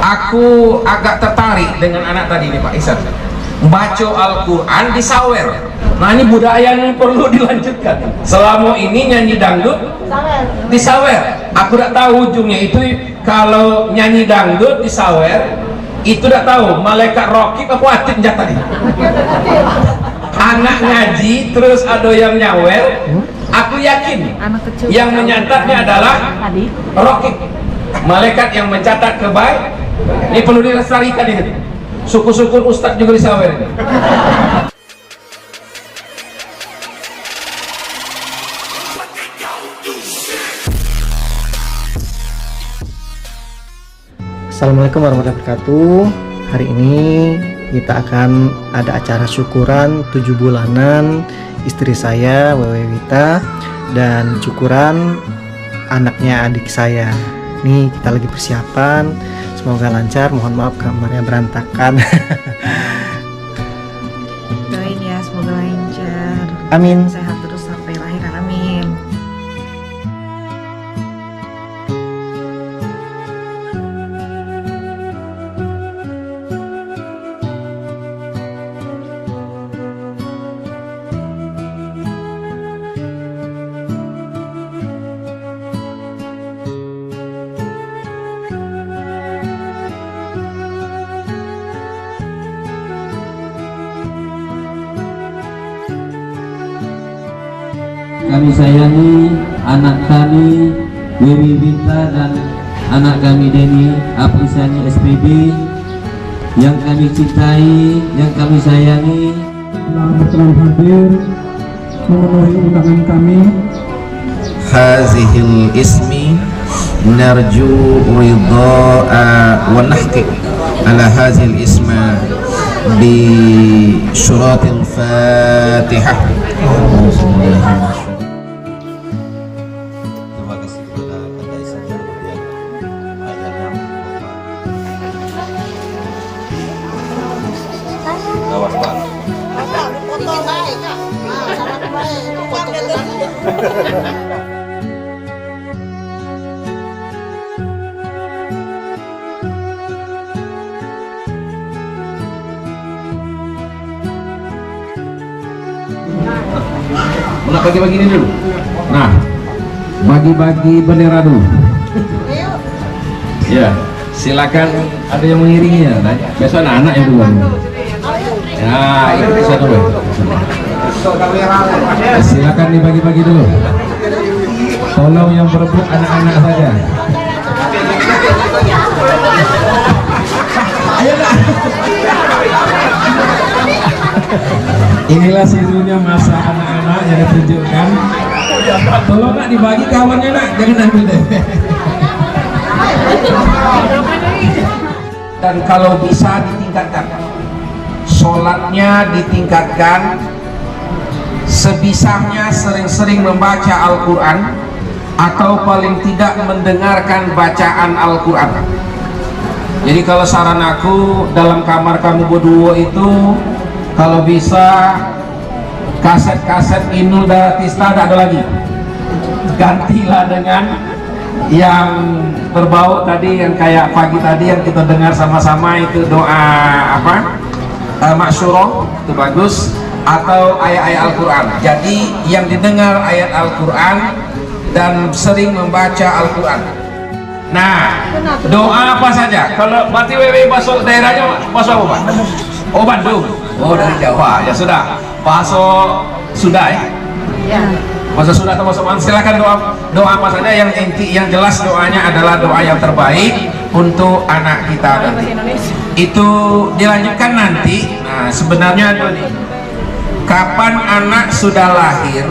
aku agak tertarik dengan anak tadi nih Pak Ihsan, baca Al-Quran di sawer. Nah ini budaya yang perlu dilanjutkan. Selama ini nyanyi dangdut di sawer, aku tidak tahu ujungnya itu. Kalau nyanyi dangdut di sawer itu tidak tahu malaikat rokib apa atib jatah tadi. Anak ngaji terus ada yang nyawer, aku yakin yang menyatatnya adalah rokib, malaikat yang mencatat kebaik. Ini perlu dilestarikan ini. Syukur-syukur ustadz juga di sawer ini. Assalamualaikum warahmatullahi wabarakatuh. Hari ini kita akan ada acara syukuran 7 bulanan istri saya Wewe Wita dan syukuran anaknya adik saya. Nih kita lagi persiapan, semoga lancar. Mohon maaf kamarnya berantakan. Doain ya semoga lancar. Amin. Sehat terus sampai lahir, amin. Kami sayangi anak kami Wewe Wita dan anak kami Denny Aprisani SPB yang kami cintai, yang kami sayangi. Telah berkenan hadir memenuhi undangan kami. Hazihil ismi narju ridha'a wa nahqiq ala hazil isma bi syuratil fatihah. Terima kasih kepada Kata Ihsan yang kemudian ayahnya awas Pak. Nah, bagi-bagi ini dulu. Nah, bagi-bagi bendera dulu. Ya, silakan ada yang mengiringinya. Nah, besok anak-anak yang duluan. Ya, ikut ke sana dulu. Silakan dibagi-bagi dulu. Tolong yang berebut anak-anak saja. Ayolah. Inilah sisunya masa anak-anak yang ditunjukkan. Tolong nak dibagi kawannya nak, jangan ambil deh. Dan kalau bisa ditingkatkan, sholatnya ditingkatkan, sebisanya sering-sering membaca Al-Quran atau paling tidak mendengarkan bacaan Al-Quran. Jadi kalau saran aku, dalam kamar kamu berdua itu kalau bisa kaset-kaset Inul Daratista tak ada lagi, gantilah dengan yang berbau tadi, yang kayak pagi tadi yang kita dengar sama-sama itu doa apa, Masyurah, itu bagus, atau ayat-ayat Al-Quran. Jadi yang didengar ayat Al-Quran dan sering membaca Al-Quran. Nah, doa apa saja? Kalau Bati Wewe masuk daerahnya masuk apa Pak? Oh Bandung. Oh dari Jawa, ya sudah. Bahasa sudah ya? Ya. Bahasa sudah atau bahasa mana? Silakan doa apa saja yang inti, yang jelas doanya adalah doa yang terbaik untuk anak kita nanti. Itu dilanjutkan nanti. Nah sebenarnya ada nih, kapan anak sudah lahir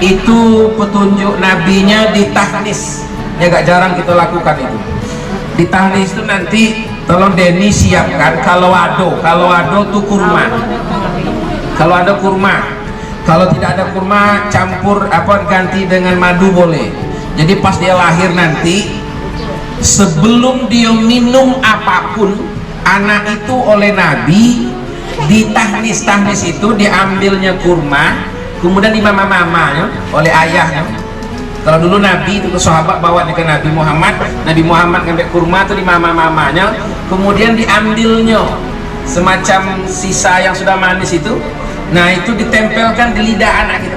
itu petunjuk nabinya ditahnis. Ya gak jarang kita lakukan itu. Ditahnis itu nanti tolong Denny siapkan kalau ada tuh kurma. Kalau ada kurma, kalau tidak ada kurma campur apa ganti dengan madu boleh. Jadi pas dia lahir nanti, sebelum dia minum apapun, anak itu oleh Nabi ditahnis itu diambilnya kurma, kemudian dimama-mamanya oleh ayahnya, Kalau dulu Nabi itu ke sahabat bawa ke Nabi Muhammad ngambil kurma tuh di mamanya, kemudian diambilnya semacam sisa yang sudah manis itu, nah itu ditempelkan di lidah anak kita.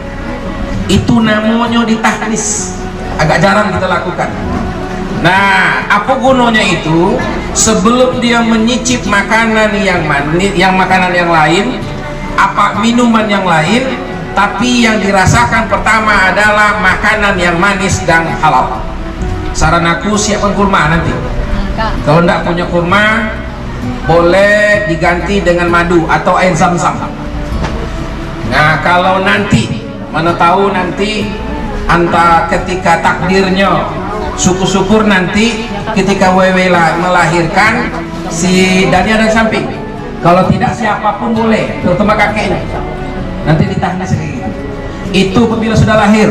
Itu namanya ditahnis, agak jarang kita lakukan. Nah, apa gunanya itu? Sebelum dia menyicip makanan yang manis, makanan yang lain, minuman yang lain, tapi yang dirasakan pertama adalah makanan yang manis dan halal. Saran aku, siapkan kurma nanti. Kalau tidak punya kurma, boleh diganti dengan madu atau air zam-zam. Nah, kalau nanti, mana tahu nanti antara ketika takdirnya, syukur-syukur nanti ketika Wewe melahirkan si Dani ada di samping. Kalau tidak, siapapun boleh, terutama kakeknya. Nanti ditahnis kayak gitu. Itu apabila sudah lahir.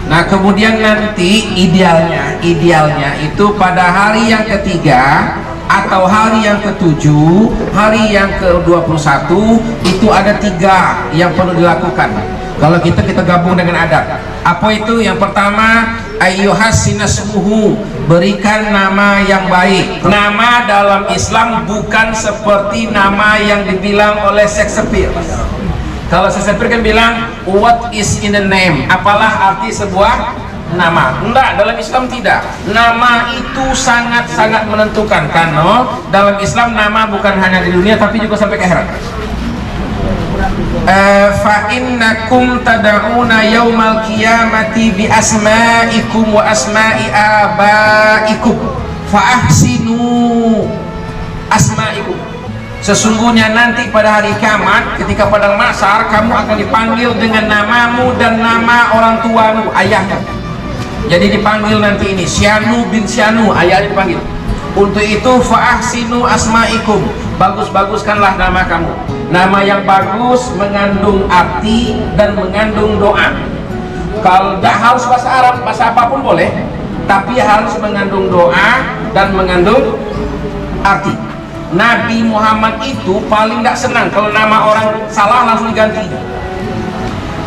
Nah, kemudian nanti idealnya itu pada hari yang ketiga atau hari yang ketujuh, hari yang ke-21 itu ada 3 yang perlu dilakukan. Kalau kita gabung dengan adat. Apa itu? Yang pertama, ayyuhassinasmuhu, berikan nama yang baik. Nama dalam Islam bukan seperti nama yang dibilang oleh Shakespeare. Kalau Shakespeare kan bilang, what is in the name? Apalah arti sebuah nama? Enggak, dalam Islam tidak. Nama itu sangat-sangat menentukan, karena dalam Islam nama bukan hanya di dunia tapi juga sampai ke akhirat. Fa innakum tad'una yaumal qiyamati bi asma'ikum wa asma'i abaikum fa ahsinu asma'ikum. Sesungguhnya nanti pada hari kiamat, ketika padang mahsyar, kamu akan dipanggil dengan namamu dan nama orang tuamu, ayahmu. Jadi dipanggil nanti ini Syanu bin Syanu, ayahnya dipanggil. Untuk itu fa ahsinu asma'ikum, bagus-baguskanlah nama kamu. Nama yang bagus mengandung arti dan mengandung doa. Kalau tidak harus bahasa Arab, bahasa apapun boleh, tapi harus mengandung doa dan mengandung arti. Nabi Muhammad itu paling tidak senang kalau nama orang salah langsung diganti.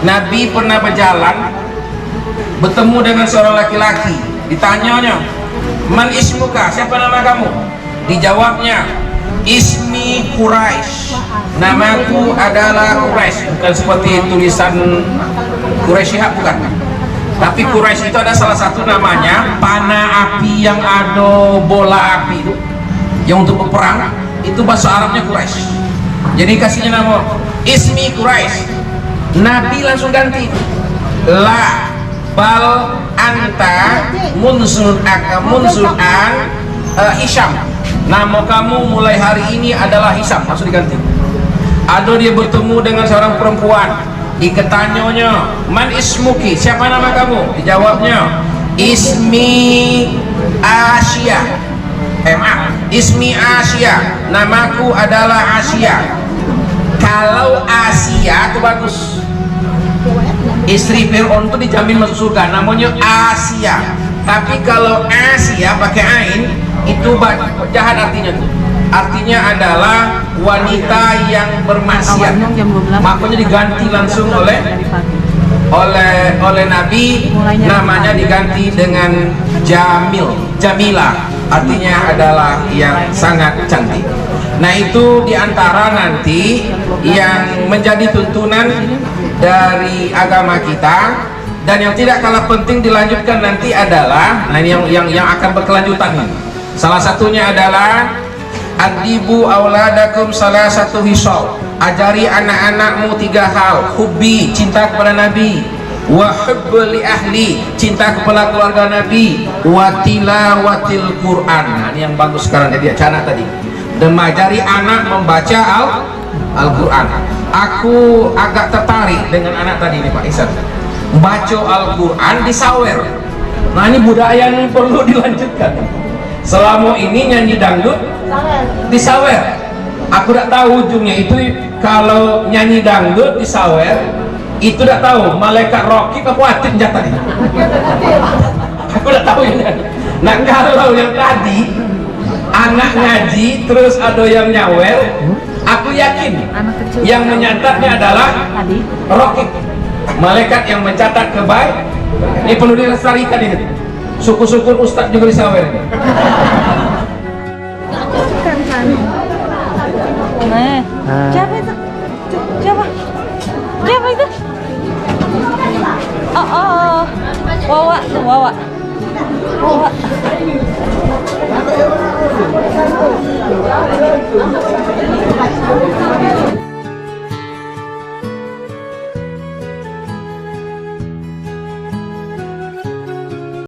Nabi pernah berjalan, bertemu dengan seorang laki-laki, ditanyanya, man ismuka, siapa nama kamu? Dijawabnya, ismi Quraisy, namaku adalah Quraisy. Bukan seperti tulisan Quraisy Shihab, bukan. Tapi Quraisy itu ada salah satu namanya, panah api yang ada bola api itu, yang untuk berperang, itu bahasa Arabnya Quraisy. Jadi kasihnya nama ismi Quraisy. Nabi langsung ganti, la bal anta munsun Hisham, nama kamu mulai hari ini adalah Hisham, langsung diganti. Ada dia bertemu dengan seorang perempuan, diketanyanya, man ismuki, siapa nama kamu? Dijawabnya, ismi Asia. Ismi Asia, namaku adalah Asia. Kalau Asia itu bagus, istri Fir'aun itu dijamin masuk surga, namanya Asia. Tapi kalau Asia pakai ain, itu jahat artinya tuh. Artinya adalah wanita yang bermaksiat. Makanya diganti langsung oleh Nabi, namanya diganti dengan Jamila, artinya adalah yang sangat cantik. Nah, itu diantara nanti yang menjadi tuntunan dari agama kita. Dan yang tidak kalah penting dilanjutkan nanti adalah, nah ini yang akan berkelanjutan ini. Salah satunya adalah adibu auladakum salah satu hisal, ajari anak-anakmu 3 hal. Hubbi, cinta kepada Nabi. Wa hubbli ahli, cinta kepada keluarga Nabi. Wa tilawatil Quran. Nah, ini yang bagus sekarang jadi anak tadi. Dan mengajari anak membaca Al-Quran. Aku agak tertarik dengan anak tadi nih Pak Ihsan, baca Al-Quran disawer. Nah, ini budaya yang perlu dilanjutkan. Selama ini nyanyi dangdut disawer. Aku tidak tahu ujungnya itu. Kalau nyanyi dangdut disawer, itu tidak tahu malaikat Rocky ke kuatin jatahnya. Aku tidak tahu ini. Nah, kalau yang tadi anak ngaji terus ada yang nyawer, aku yakin yang menyatatnya adalah Rocky, malaikat yang mencatat Ini perlu dilestarikan ini. Syukur-syukur Ustadz juga disawer. Siapa itu? Siapa? Siapa itu? Oh, Wawa tuh, Wawa.